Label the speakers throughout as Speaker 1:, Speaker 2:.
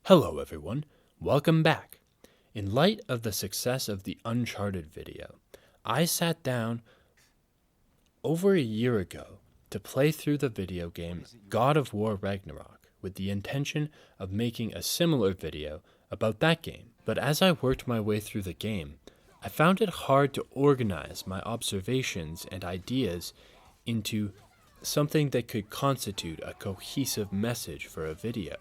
Speaker 1: Hello everyone, welcome back. In light of the success of the Uncharted video, I sat down over a year ago to play through the video game God of War Ragnarök with the intention of making a similar video about that game. But as I worked my way through the game, I found it hard to organize my observations and ideas into something that could constitute a cohesive message for a video.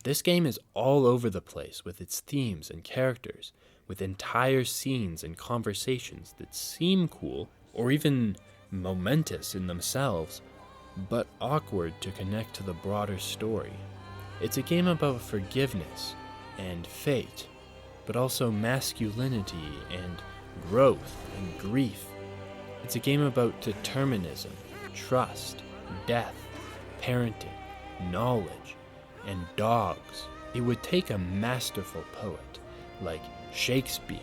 Speaker 1: This game is all over the place with its themes and characters, with entire scenes and conversations that seem cool or even momentous in themselves, but awkward to connect to the broader story. It's a game about forgiveness and fate, but also masculinity and growth and grief. It's a game about determinism, trust, death, parenting, knowledge, and dogs. It would take a masterful poet like Shakespeare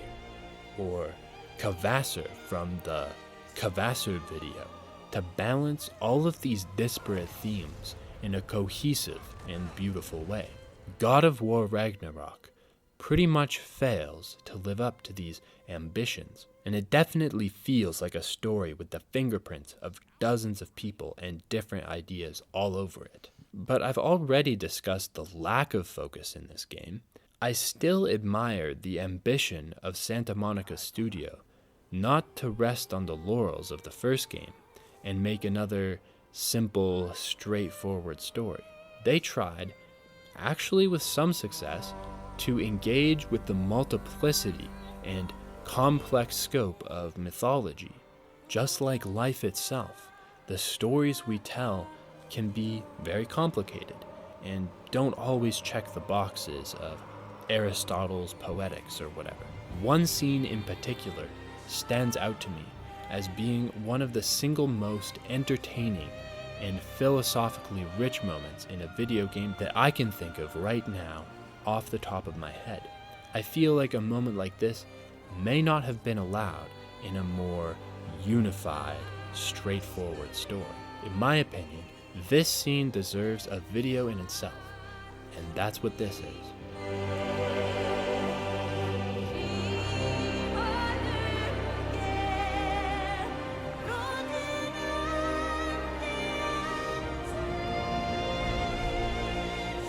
Speaker 1: or Kavassar from the Kavassar video to balance all of these disparate themes in a cohesive and beautiful way. God of War Ragnarök pretty much fails to live up to these ambitions, and it definitely feels like a story with the fingerprints of dozens of people and different ideas all over it. But I've already discussed the lack of focus in this game. I still admire the ambition of Santa Monica Studio not to rest on the laurels of the first game and make another simple, straightforward story. They tried, actually with some success, to engage with the multiplicity and complex scope of mythology. Just like life itself, the stories we tell can be very complicated and don't always check the boxes of Aristotle's Poetics or whatever. One scene in particular stands out to me as being one of the single most entertaining and philosophically rich moments in a video game that I can think of right now off the top of my head. I feel like a moment like this may not have been allowed in a more unified, straightforward story. In my opinion, this scene deserves a video in itself, and that's what this is.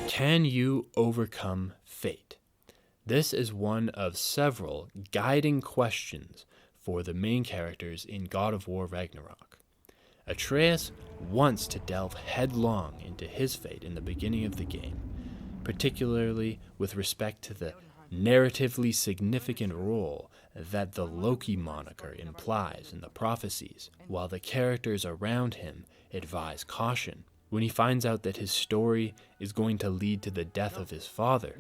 Speaker 1: Can you overcome fate? This is one of several guiding questions for the main characters in God of War Ragnarök. Atreus wants to delve headlong into his fate in the beginning of the game, particularly with respect to the narratively significant role that the Loki moniker implies in the prophecies, while the characters around him advise caution. When he finds out that his story is going to lead to the death of his father,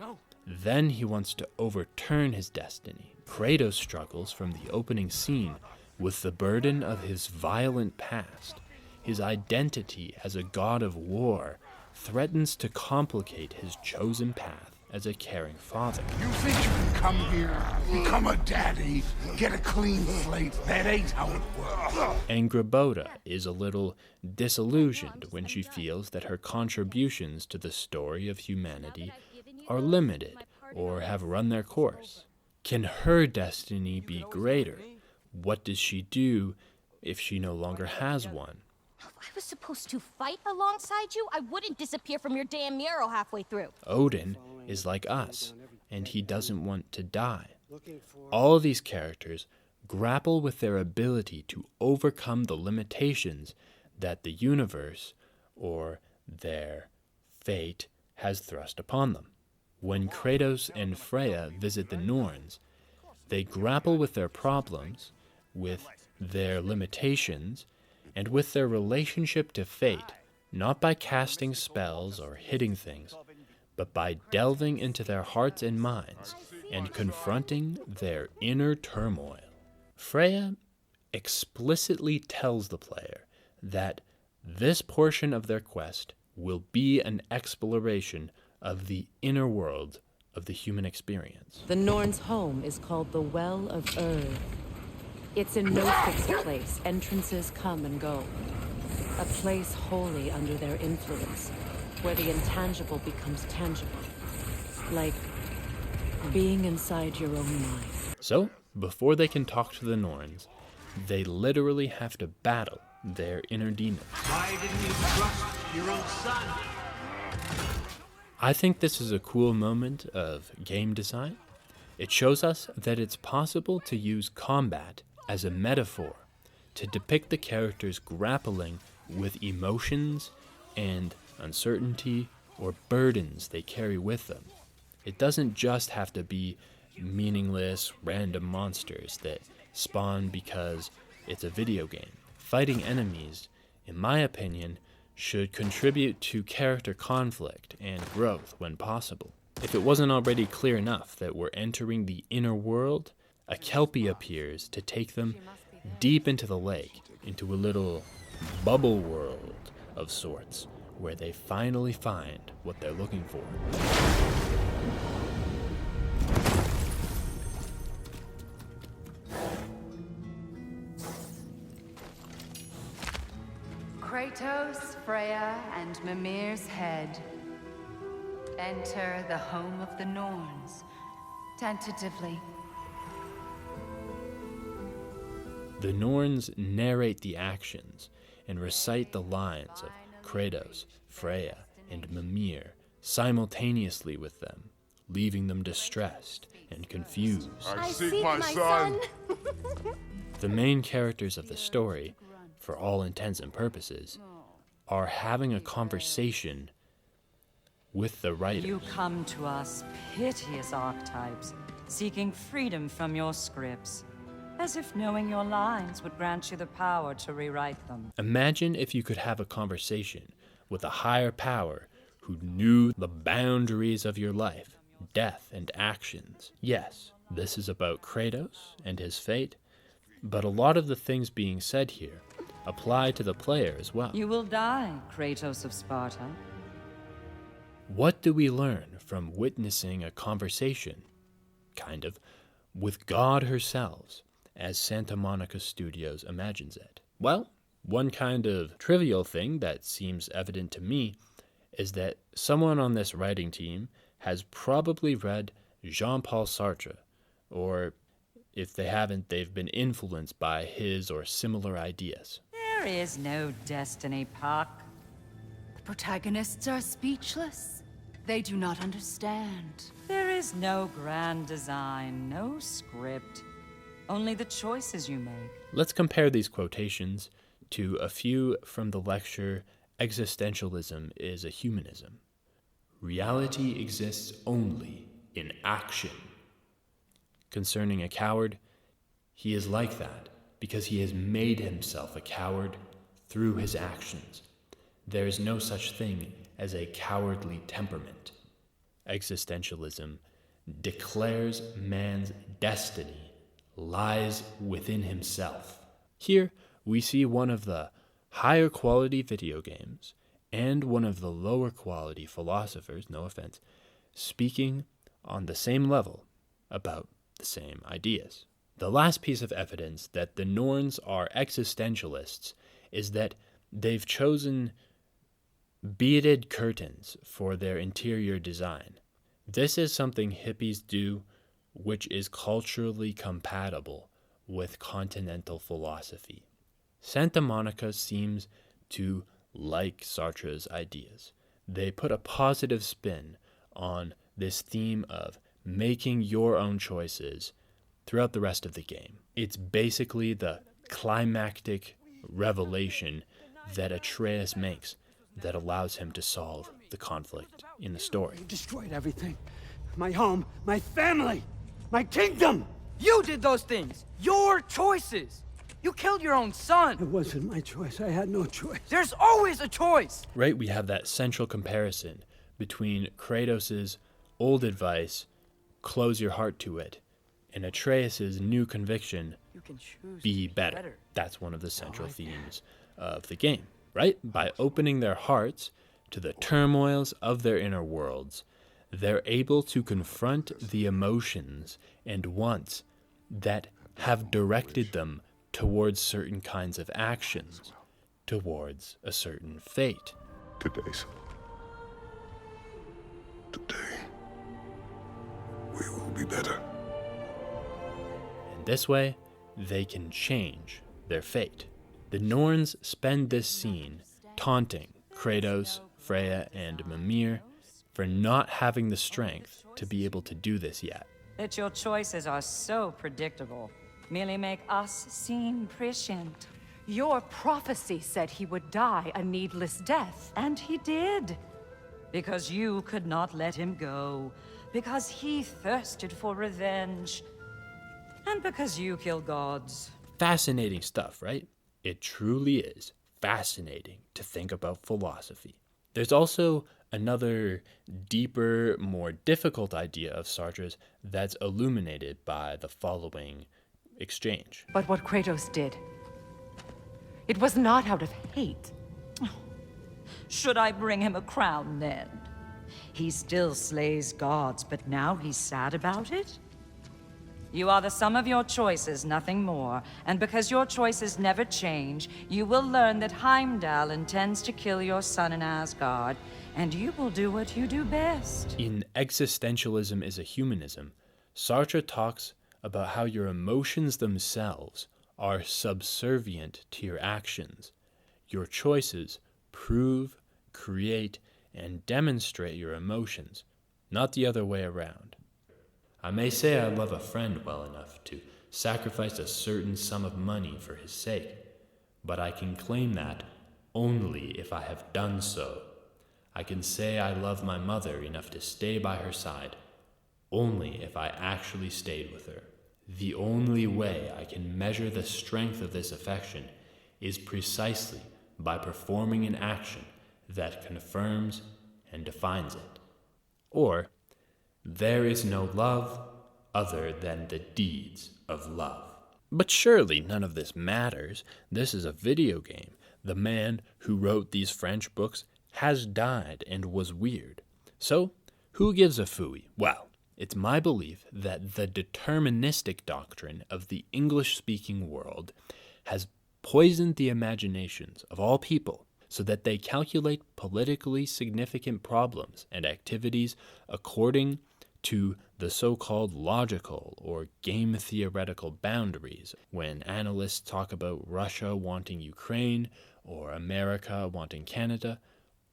Speaker 1: then he wants to overturn his destiny. Kratos struggles from the opening scene with the burden of his violent past. His identity as a god of war threatens to complicate his chosen path as a caring father.
Speaker 2: You think you can come here, become a daddy, get a clean slate? That ain't how it works.
Speaker 1: And Grabota is a little disillusioned when she feels that her contributions to the story of humanity are limited or have run their course. Can her destiny be greater? What does she do if she no longer has one?
Speaker 3: If I was supposed to fight alongside you, I wouldn't disappear from your damn mural halfway through.
Speaker 1: Odin is like us, and he doesn't want to die. All of these characters grapple with their ability to overcome the limitations that the universe, or their fate, has thrust upon them. When Kratos and Freya visit the Norns, they grapple with their problems, with their limitations, and with their relationship to fate, not by casting spells or hitting things, but by delving into their hearts and minds and confronting their inner turmoil. Freya explicitly tells the player that this portion of their quest will be an exploration of the inner world of the human experience.
Speaker 4: The Norns' home is called the Well of Earth. It's a no-fixed place. Entrances come and go. A place wholly under their influence, where the intangible becomes tangible. Like being inside your own mind.
Speaker 1: So, before they can talk to the Norns, they literally have to battle their inner demons.
Speaker 5: Why didn't you trust your own son?
Speaker 1: I think this is a cool moment of game design. It shows us that it's possible to use combat as a metaphor to depict the characters grappling with emotions and uncertainty or burdens they carry with them. It doesn't just have to be meaningless, random monsters that spawn because it's a video game. Fighting enemies, in my opinion, should contribute to character conflict and growth when possible. If it wasn't already clear enough that we're entering the inner world, a Kelpie appears to take them deep into the lake, into a little bubble world of sorts, where they finally find what they're looking for.
Speaker 6: Kratos, Freya, and Mimir's head. Enter the home of the Norns, tentatively.
Speaker 1: The Norns narrate the actions and recite the lines of Kratos, Freya, and Mimir simultaneously with them, leaving them distressed and confused.
Speaker 2: I seek my son.
Speaker 1: The main characters of the story, for all intents and purposes, are having a conversation with the writers.
Speaker 7: You come to us, piteous archetypes, seeking freedom from your scripts, as if knowing your lines would grant you the power to rewrite them.
Speaker 1: Imagine if you could have a conversation with a higher power who knew the boundaries of your life, death, and actions. Yes, this is about Kratos and his fate, but a lot of the things being said here apply to the player as well.
Speaker 7: You will die, Kratos of Sparta.
Speaker 1: What do we learn from witnessing a conversation, kind of, with God herself, as Santa Monica Studios imagines it? Well, one kind of trivial thing that seems evident to me is that someone on this writing team has probably read Jean-Paul Sartre, or if they haven't, they've been influenced by his or similar ideas.
Speaker 7: There is no destiny, Puck.
Speaker 6: The protagonists are speechless. They do not understand.
Speaker 7: There is no grand design, no script. Only the choices you make.
Speaker 1: Let's compare these quotations to a few from the lecture Existentialism is a Humanism. Reality exists only in action. Concerning a coward, he is like that because he has made himself a coward through his actions. There is no such thing as a cowardly temperament. Existentialism declares man's destiny lies within himself. Here we see one of the higher quality video games and one of the lower quality philosophers, no offense, speaking on the same level about the same ideas. The last piece of evidence that the Norns are existentialists is that they've chosen beaded curtains for their interior design. This is something hippies do, which is culturally compatible with continental philosophy. Santa Monica seems to like Sartre's ideas. They put a positive spin on this theme of making your own choices throughout the rest of the game. It's basically the climactic revelation that Atreus makes that allows him to solve the conflict in the story.
Speaker 8: You destroyed everything. My home, my family, my kingdom!
Speaker 9: You did those things! Your choices! You killed your own son!
Speaker 8: It wasn't my choice. I had no choice.
Speaker 9: There's always a choice!
Speaker 1: Right, we have that central comparison between Kratos' old advice, close your heart to it, and Atreus' new conviction,
Speaker 9: You can choose
Speaker 1: be better. That's one of the central themes of the game, right? By opening their hearts to the turmoils of their inner worlds, they're able to confront the emotions and wants that have directed them towards certain kinds of actions, towards a certain fate.
Speaker 2: Today,
Speaker 10: better.
Speaker 1: And this way, they can change their fate. The Norns spend this scene taunting Kratos, Freya, and Mimir for not having the strength to be able to do this yet.
Speaker 7: That your choices are so predictable merely make us seem prescient.
Speaker 4: Your prophecy said he would die a needless death.
Speaker 7: And he did. Because you could not let him go. Because he thirsted for revenge. And because you kill gods.
Speaker 1: Fascinating stuff, right? It truly is fascinating to think about philosophy. There's also another deeper, more difficult idea of Sartre's that's illuminated by the following exchange.
Speaker 4: But what Kratos did, it was not out of hate.
Speaker 7: Should I bring him a crown then? He still slays gods, but now he's sad about it? You are the sum of your choices, nothing more. And because your choices never change, you will learn that Heimdall intends to kill your son in Asgard, and you will do what you do best.
Speaker 1: In Existentialism is a Humanism, Sartre talks about how your emotions themselves are subservient to your actions. Your choices prove, create, and demonstrate your emotions, not the other way around. I may say I love a friend well enough to sacrifice a certain sum of money for his sake, but I can claim that only if I have done so. I can say I love my mother enough to stay by her side only if I actually stayed with her. The only way I can measure the strength of this affection is precisely by performing an action that confirms and defines it. Or, there is no love other than the deeds of love. But surely none of this matters. This is a video game. The man who wrote these French books has died and was weird. So, who gives a phooey? Well, it's my belief that the deterministic doctrine of the English-speaking world has poisoned the imaginations of all people so that they calculate politically significant problems and activities according to the so-called logical or game theoretical boundaries. When analysts talk about Russia wanting Ukraine or America wanting Canada,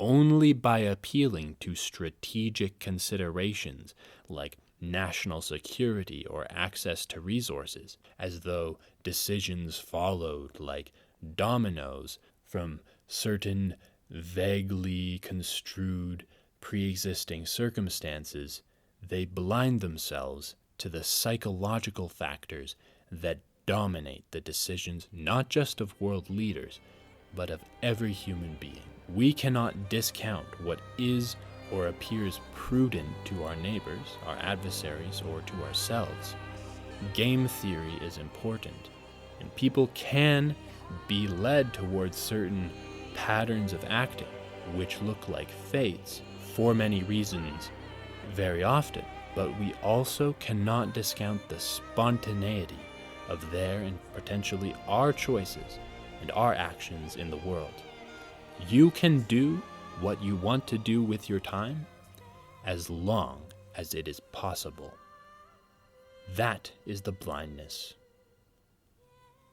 Speaker 1: only by appealing to strategic considerations like national security or access to resources, as though decisions followed like dominoes from certain vaguely construed pre-existing circumstances, they blind themselves to the psychological factors that dominate the decisions not just of world leaders, but of every human being. We cannot discount what is or appears prudent to our neighbors, our adversaries, or to ourselves. Game theory is important, and people can be led towards certain patterns of acting, which look like fates for many reasons very often, but we also cannot discount the spontaneity of their and potentially our choices and our actions in the world. You can do what you want to do with your time as long as it is possible. That is the blindness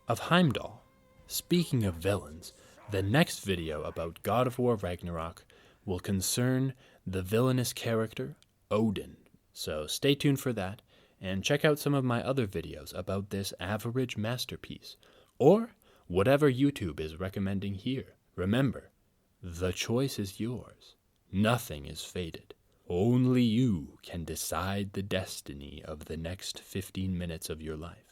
Speaker 1: of Heimdall. Speaking of villains, the next video about God of War Ragnarök will concern the villainous character Odin. So stay tuned for that, and check out some of my other videos about this average masterpiece, or whatever YouTube is recommending here. Remember, the choice is yours. Nothing is fated. Only you can decide the destiny of the next 15 minutes of your life.